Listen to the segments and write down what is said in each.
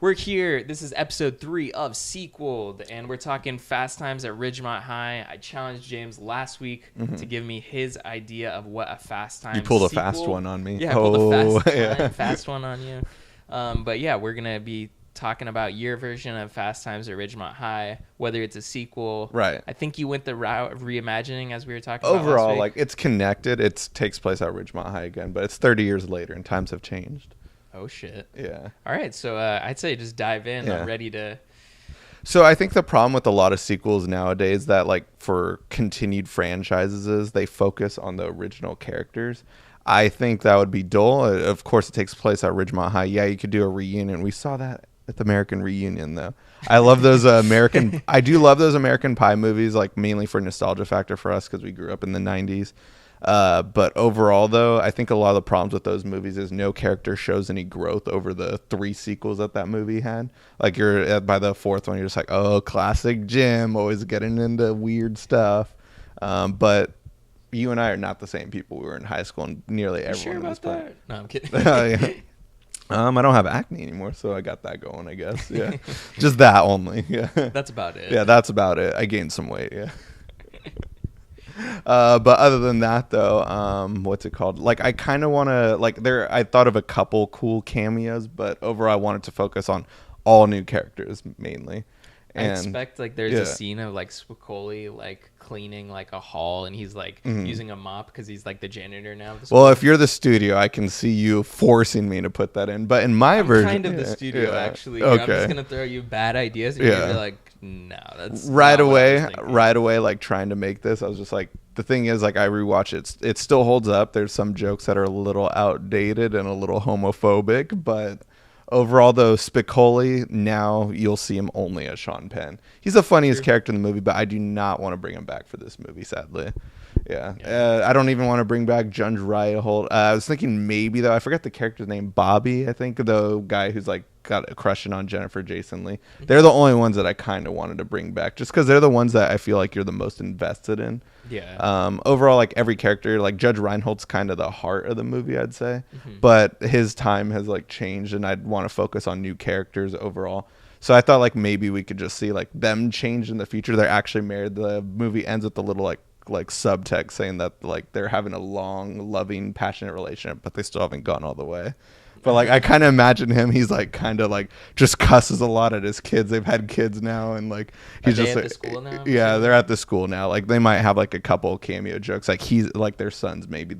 We're here. This is episode 3 of Sequeled, and we're talking Fast Times at Ridgemont High. I challenged James last week to give me his idea of what a Fast Time. You pulled sequel. a fast one on me. Yeah, I pulled a fast one on you. But yeah, we're gonna be talking about your version of Fast Times at Ridgemont High, whether it's a sequel. Right. I think you went the route of reimagining, as we were talking Overall, about last week. like, it's connected. It takes place at Ridgemont High again, but it's 30 years later, and times have changed. Oh shit. Yeah. All right, so I'd say just dive in. Yeah. I'm ready to. So I think the problem with a lot of sequels nowadays that, like, for continued franchises is they focus on the original characters. I think that would be dull. Of course, it takes place at Ridgemont High. Yeah, you could do a reunion. We saw that at the American Reunion, though. I love those I do love those American Pie movies, like, mainly for nostalgia factor for us because we grew up in the 90s. But overall, though, I think a lot of the problems with those movies is no character shows any growth over the 3 sequels that movie had. Like, you're by the 4th one, you're just like, oh, classic Jim, always getting into weird stuff. But you and I are not the same people we were in high school, and nearly everyone. Sure about that? No, I'm kidding. Yeah. I don't have acne anymore, so I got that going, I guess. Yeah, just that only. Yeah, That's about it. yeah, that's about it. I gained some weight. Yeah. But other than that, though, what's it called? Like, I kind of want to, like, I thought of a couple cool cameos, but overall, I wanted to focus on all new characters mainly. I expect, like, there's a scene of, like, Spicoli, like, cleaning, like, a hall, and he's, like, using a mop because he's, like, the janitor now. Well, if you're the studio, I can see you forcing me to put that in. But in my version... kind of the studio, actually. Okay. I'm just going to throw you bad ideas, and you're going to be like, no, that's right not what I was right thinking. away, like, trying to make this, I was just like, the thing is, like, I rewatch it. It still holds up. There's some jokes that are a little outdated and a little homophobic, but... Overall, though, Spicoli, now you'll see him only as Sean Penn. He's the funniest character in the movie, but I do not want to bring him back for this movie, sadly. Yeah. I don't even want to bring back Judge Reinhold. I was thinking maybe, though, I forgot the character's name, Bobby, I think, the guy who's, like, got a crushing on Jennifer Jason Leigh. They're the only ones that I kind of wanted to bring back, just because they're the ones that I feel like you're the most invested in. Yeah. Overall, like, every character, like, Judge Reinhold's kind of the heart of the movie, I'd say. But his time has, like, changed, and I'd want to focus on new characters overall. So I thought, like, maybe we could just see, like, them change in the future. They're actually married. The movie ends with a little, like subtext saying that, like, they're having a long, loving, passionate relationship, but they still haven't gone all the way. But, like, I kind of imagine him. He's, like, kind of, like, just cusses a lot at his kids. They've had kids now, and, like, he's just at like, the school now? Yeah, they're at the school now. Like, they might have, like, a couple cameo jokes. Like, he's, like, their son's maybe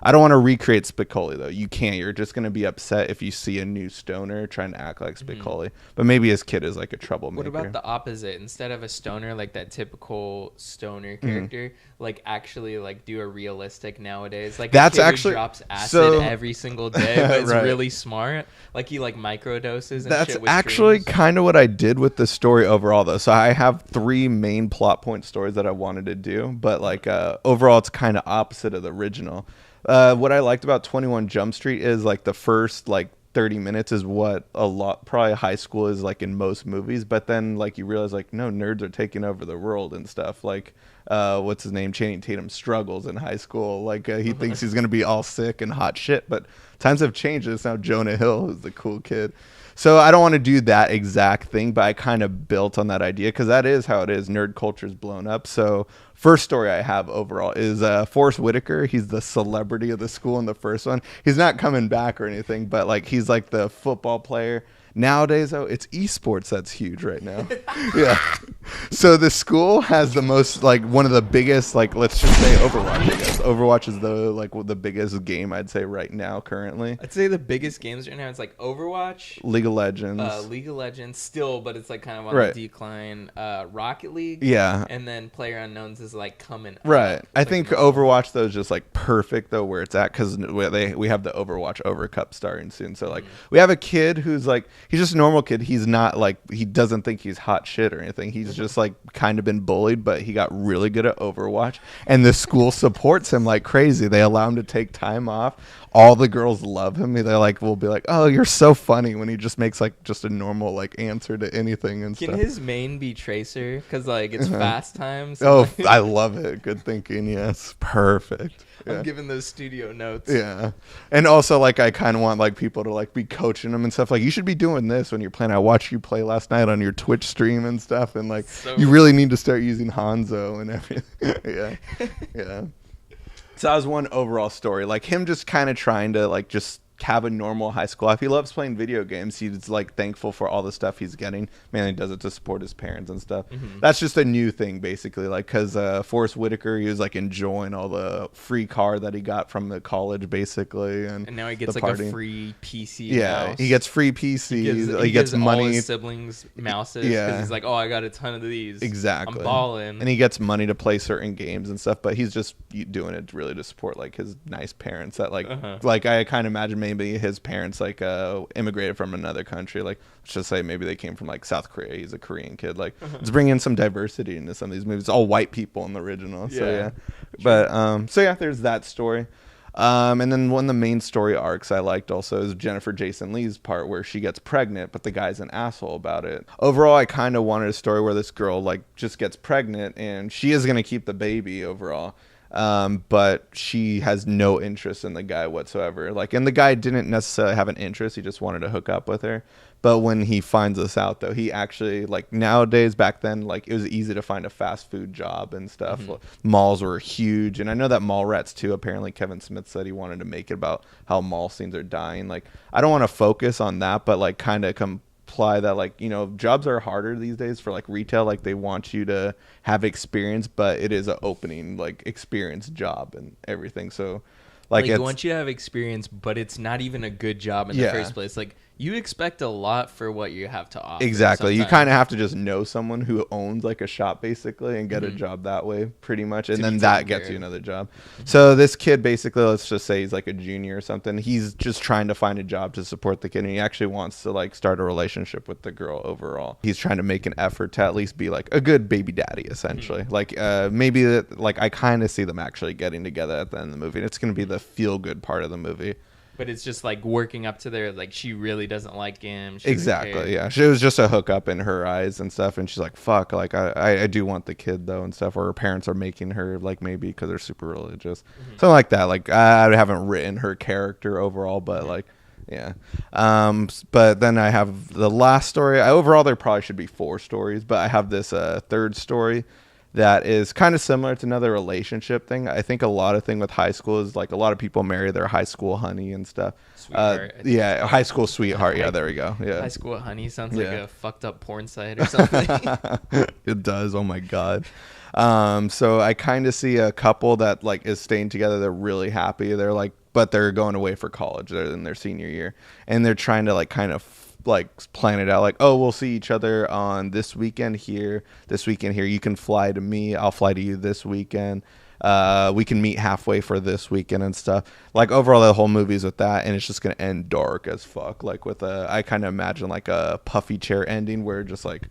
I don't want to recreate Spicoli, though. You can't. You're just going to be upset if you see a new stoner trying to act like Spicoli. But maybe his kid is, like, a troublemaker. What about the opposite? Instead of a stoner, like that typical stoner character, like, actually, like, do a realistic nowadays. Like, That's a kid actually who drops acid every single day, but it's Right. really smart. Like, he, like, microdoses and That's shit with actually dreams. kind of what I did with the story overall, though. So I have 3 main plot point stories that I wanted to do, but, like, overall, it's kind of opposite of the original. What I liked about 21 Jump Street is, like, the first, like, 30 minutes is what probably high school is like in most movies, but then, like, you realize, like, no, nerds are taking over the world and stuff. Like, what's his name? Channing Tatum struggles in high school. Like, he thinks he's going to be all sick and hot shit, but times have changed. It's now Jonah Hill who's the cool kid. So I don't want to do that exact thing, but I kind of built on that idea because that is how it is. Nerd culture's blown up. So first story I have overall is Forrest Whitaker. He's the celebrity of the school in the first one. He's not coming back or anything, but, like, he's, like, the football player. Nowadays, though, it's esports that's huge right now. Yeah. So the school has the most, like, one of the biggest, like, let's just say Overwatch, I guess. Overwatch is the biggest game, I'd say, right now currently. I'd say the biggest games right now is, like, Overwatch, League of Legends. League of Legends still, but it's, like, kind of on Right. the decline. Rocket League. Yeah. And then PlayerUnknown's is, like, coming Right. up. I Like, think Overwatch, though, is just, like, perfect, though, where it's at, because we have the Overwatch Overcup starting soon. So, like, we have a kid who's, like, he's just a normal kid. He's not, like, he doesn't think he's hot shit or anything. He's just, like, kind of been bullied, but he got really good at Overwatch, and the school supports him like crazy. They allow him to take time off. All the girls love him. They're like, will be like, oh, you're so funny, when he just makes, like, just a normal, like, answer to anything and Can stuff. his main be Tracer? Because, like, it's Fast Times. Oh, Like, I love it. Good thinking. Yes, perfect. Yeah. I'm giving those studio notes. Yeah. And also, like, I kind of want, like, people to, like, be coaching him and stuff. Like, you should be doing doing this when you're playing? I watched you play last night on your Twitch stream and stuff, and like you really need to start using Hanzo and everything. yeah. So that was one overall story, like him just kind of trying to like just have a normal high school life. He loves playing video games. He's like thankful for all the stuff he's getting. Mainly does it to support his parents and stuff. That's just a new thing basically, like because Forrest Whitaker, he was like enjoying all the free car that he got from the college basically, and now he gets like a free PC. Mouse. He gets free PCs. He gets money. All his siblings mouses because he's like, oh, I got a ton of these. Exactly. I'm balling. And he gets money to play certain games and stuff, but he's just doing it really to support like his nice parents that like I kind of imagine maybe his parents like immigrated from another country, like let's just say maybe they came from like South Korea. He's a Korean kid. Like let's bring in some diversity into some of these movies. It's all white people in the original. But there's that story. And then one of the main story arcs I liked also is Jennifer Jason Leigh's part where she gets pregnant, but the guy's an asshole about it. Overall, I kind of wanted a story where this girl like just gets pregnant and she is going to keep the baby overall. But she has no interest in the guy whatsoever. Like, and the guy didn't necessarily have an interest. He just wanted to hook up with her. But when he finds this out, though, he actually, like, nowadays, back then, like, it was easy to find a fast food job and stuff. Malls were huge. And I know that Mallrats, too, apparently Kevin Smith said he wanted to make it about how mall scenes are dying. Like, I don't want to focus on that, but, like, kind of imply that, like, you know, jobs are harder these days for like retail. Like they want you to have experience, but it is an opening like experience job and everything. So like they want you to have experience, but it's not even a good job in the first place. Like you expect a lot for what you have to offer. Exactly. Sometimes. You kind of have to just know someone who owns like a shop basically and get a job that way pretty much. And then that gets you another job. So this kid basically, let's just say he's like a junior or something. He's just trying to find a job to support the kid. And he actually wants to like start a relationship with the girl overall. He's trying to make an effort to at least be like a good baby daddy essentially. Like maybe that, like I kind of see them actually getting together at the end of the movie. And it's going to be the feel good part of the movie. But it's just like working up to there, like she really doesn't like him. Exactly, yeah. She was just a hookup in her eyes and stuff, and she's like, "Fuck!" Like I do want the kid though and stuff. Or her parents are making her like maybe because they're super religious, something like that. Like I haven't written her character overall, but like yeah. But then I have the last story. Overall, there probably should be 4 stories, but I have this third story that is kind of similar to another relationship thing. I think a lot of thing with high school is like a lot of people marry their high school honey and stuff. Sweetheart. Yeah, high school sweetheart. Yeah, there we go. Yeah, high school honey sounds like a fucked up porn site or something. It does. Oh my god. So I kind of see a couple that like is staying together. They're really happy. They're like, but they're going away for college. They're in their senior year, and they're trying to like kind of like plan it out like, oh, we'll see each other on this weekend here, you can fly to me, I'll fly to you this weekend, we can meet halfway for this weekend and stuff. Like overall the whole movie's with that, and it's just gonna end dark as fuck, like with I kind of imagine like a puffy chair ending where just like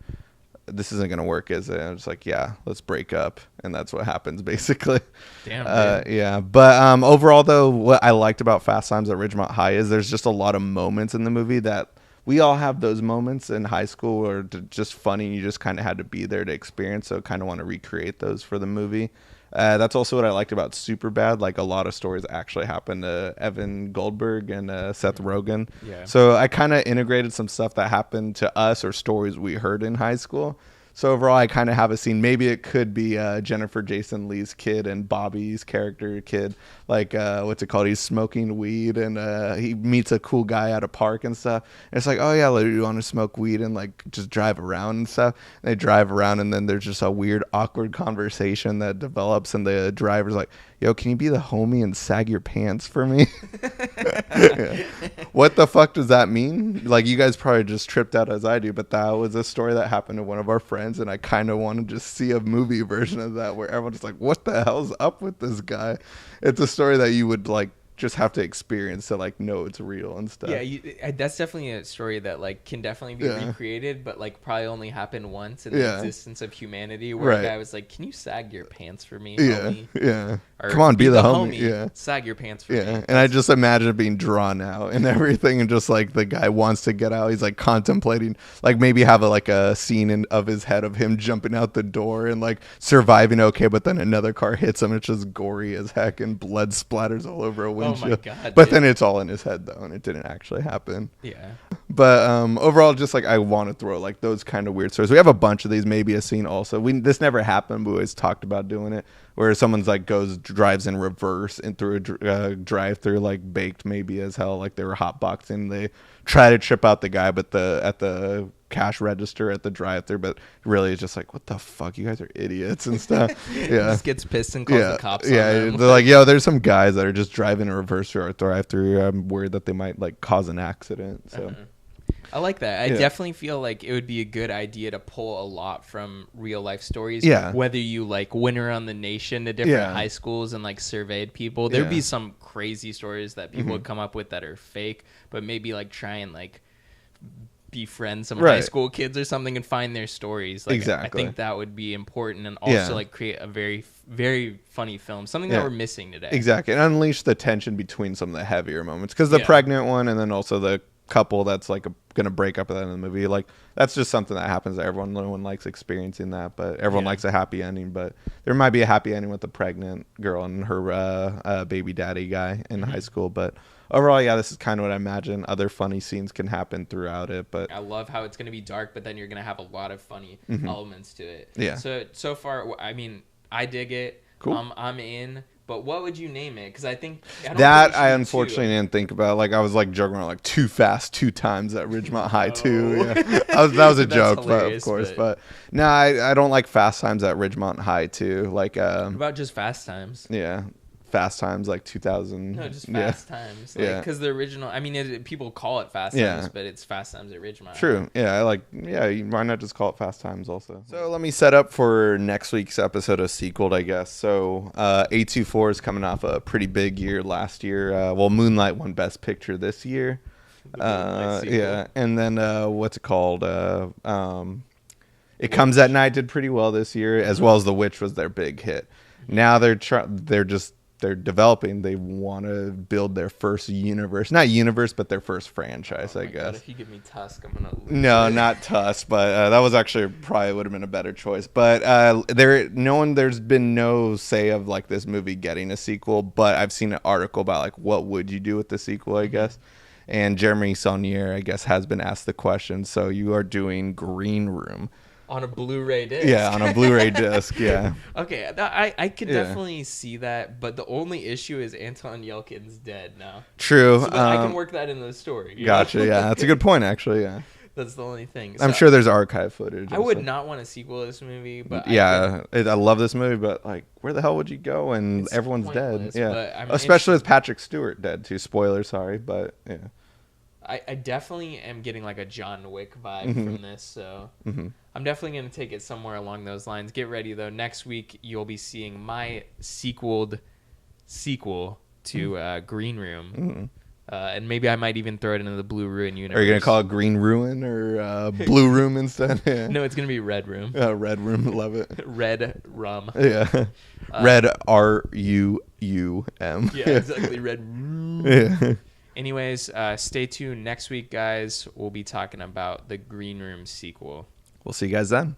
this isn't gonna work, is it? And I'm just like, yeah, let's break up, and that's what happens basically. Damn. Yeah, but overall though, what I liked about Fast Times at Ridgemont High is there's just a lot of moments in the movie that we all have those moments in high school or just funny. You just kind of had to be there to experience. So kind of want to recreate those for the movie. That's also what I liked about Superbad. Like a lot of stories actually happened to Evan Goldberg and Seth Rogen. Yeah. So I kind of integrated some stuff that happened to us or stories we heard in high school. So overall, I kind of have a scene. Maybe it could be Jennifer Jason Leigh's kid and Bobby's character kid. Like, what's it called? He's smoking weed and he meets a cool guy at a park and stuff. And it's like, oh, yeah, like, you want to smoke weed and like just drive around and stuff. And they drive around and then there's just a weird, awkward conversation that develops. And the driver's like, yo, can you be the homie and sag your pants for me? Yeah. What the fuck does that mean? Like, you guys probably just tripped out as I do, but that was a story that happened to one of our friends, and I kind of want to just see a movie version of that where everyone's like, what the hell's up with this guy? It's a story that you would, like, just have to experience to like know it's real and stuff. Yeah, that's definitely a story that like can definitely be recreated, but like probably only happened once in the existence of humanity. Where a guy was like, "Can you sag your pants for me, homie?" Yeah. Or, come on, be the homie. Yeah, sag your pants for me. Yeah, and I just imagine it being drawn out and everything, and just like the guy wants to get out. He's like contemplating, like maybe have a scene of his head of him jumping out the door and like surviving okay, but then another car hits him. And it's just gory as heck and blood splatters all over a windshield. Oh my god! But then it's all in his head though, and it didn't actually happen. Yeah. But overall, just like I want to throw like those kind of weird stories. We have a bunch of these, maybe a scene also. This never happened, but we always talked about doing it, where someone's like drives in reverse and through a drive-through, like baked maybe as hell, like they were hotboxing. They try to trip out the guy, but at the cash register at the drive-through, but really it's just like, what the fuck, you guys are idiots and stuff. Yeah, just gets pissed and calls the cops. Yeah, on them. they're like, yo, there's some guys that are just driving in reverse through our drive-through. I'm worried that they might like cause an accident. So. I like that. I definitely feel like it would be a good idea to pull a lot from real life stories. Yeah. Whether you like went around the nation to different high schools and like surveyed people, there'd be some crazy stories that people would come up with that are fake, but maybe like try and like befriend some high school kids or something and find their stories. Like, exactly. I think that would be important, and also like create a very, very funny film, something that we're missing today. Exactly. And unleash the tension between some of the heavier moments, because the pregnant one and then also the couple that's like gonna break up at the end of the movie, like that's just something that happens to everyone. No one likes experiencing that, but everyone likes a happy ending. But there might be a happy ending with the pregnant girl and her baby daddy guy in high school. But overall, this is kind of what I imagine. Other funny scenes can happen throughout it, but I love how it's gonna be dark, but then you're gonna have a lot of funny elements to it. So far, I mean, I dig it. Cool. I'm in. But what would you name it? Because I unfortunately didn't think about. Like I was like joking around like Too Fast 2 Times at Ridgemont High 2. Yeah. that was a joke, but of course. But no, I don't like Fast Times at Ridgemont High 2. Like what about just Fast Times? Yeah. Fast Times like 2000. No, just Fast Times. Like, because the original, I mean, people call it Fast Times, but it's Fast Times at Ridgemont. True. Why not just call it Fast Times also? So let me set up for next week's episode of Sequeled, I guess. So A24 is coming off a pretty big year last year. Moonlight won Best Picture this year. And then what's it called? It Comes at Night did pretty well this year, as well as The Witch was their big hit. Now they're developing. They want to build their first but their first franchise, I guess. God, if you give me Tusk, I'm gonna lose. No, not Tusk, but that was actually probably would have been a better choice. But there's been no say of like this movie getting a sequel, but I've seen an article about like what would you do with the sequel, I guess. And Jeremy Saulnier, I guess, has been asked the question. So you are doing Green Room. On a Blu-ray disc. Yeah, on a Blu-ray disc, yeah. Okay, I could definitely see that, but the only issue is Anton Yelkin's dead now. True. So I can work that into the story. Gotcha, yeah. That's a good point, actually, yeah. That's the only thing. I'm sure there's archive footage. I would not want a sequel to this movie, but I love this movie, but like, where the hell would you go? And everyone's dead. Yeah, especially with Patrick Stewart dead too. Spoiler, sorry, but yeah. I definitely am getting like a John Wick vibe from this, so I'm definitely going to take it somewhere along those lines. Get ready, though. Next week, you'll be seeing my sequel to Green Room. And maybe I might even throw it into the Blue Ruin universe. Are you going to call it Green Ruin or Blue Room instead? Yeah. No, it's going to be Red Room. Red Room. Love it. Red Rum. Yeah. Red RUUM. Yeah, exactly. Red Room. Yeah. Anyways, stay tuned. Next week, guys, we'll be talking about the Green Room sequel. We'll see you guys then.